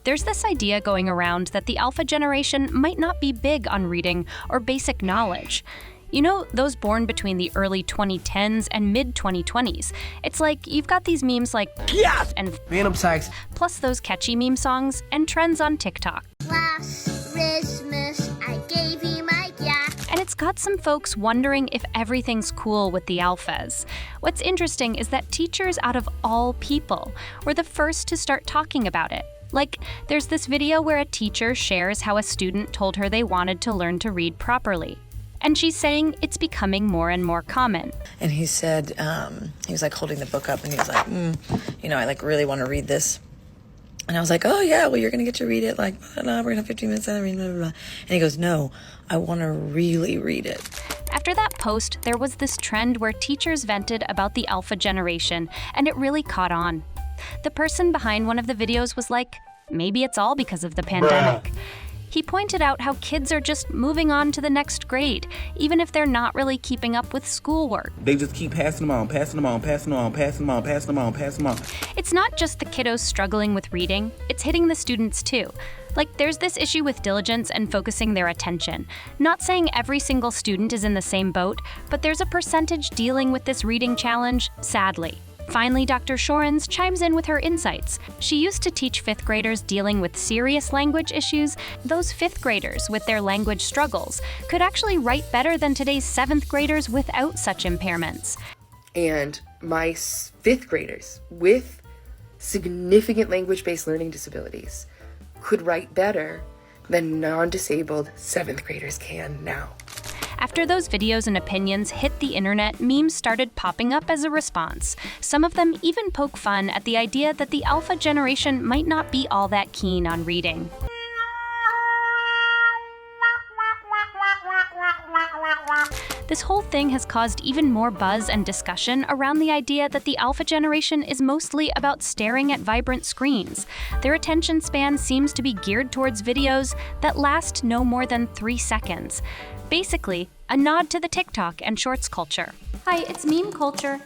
There's this idea going around that the alpha generation might not be big on reading or basic knowledge. You know, those born between the early 2010s and mid-2020s. It's like you've got these memes like yes! and Man, I'm psyched. plus those catchy meme songs and trends on TikTok. Last Christmas, I gave you my yak. And it's got some folks wondering if everything's cool with the alphas. What's interesting is that teachers out of all people were the first to start talking about it. Like, there's this video where a teacher shares how a student told her they wanted to learn to read properly. And she's saying it's becoming more and more common. And he said, he was like holding the book up and he was like, I like really want to read this. And I was like, oh yeah, well you're going to get to read it. Like, we're going to have 15 minutes and read blah, blah, blah. And he goes, no, I want to really read it. After that post, there was this trend where teachers vented about the alpha generation, and it really caught on. The person behind one of the videos was like, maybe it's all because of the pandemic. He pointed out how kids are just moving on to the next grade, even if they're not really keeping up with schoolwork. They just keep passing them on, passing them on, passing them on, passing them on, passing them on, passing them on. It's not just the kiddos struggling with reading, it's hitting the students too. Like, there's this issue with diligence and focusing their attention. Not saying every single student is in the same boat, but there's a percentage dealing with this reading challenge, sadly. Finally, Dr. Shorens chimes in with her insights. She used to teach fifth graders dealing with serious language issues. Those fifth graders with their language struggles could actually write better than today's seventh graders without such impairments. And my fifth graders with significant language-based learning disabilities could write better than non-disabled seventh graders can now. After those videos and opinions hit the internet, memes started popping up as a response. Some of them even poke fun at the idea that the alpha generation might not be all that keen on reading. This whole thing has caused even more buzz and discussion around the idea that the alpha generation is mostly about staring at vibrant screens. Their attention span seems to be geared towards videos that last no more than 3 seconds. Basically, a nod to the TikTok and Shorts culture. Hi, it's meme culture.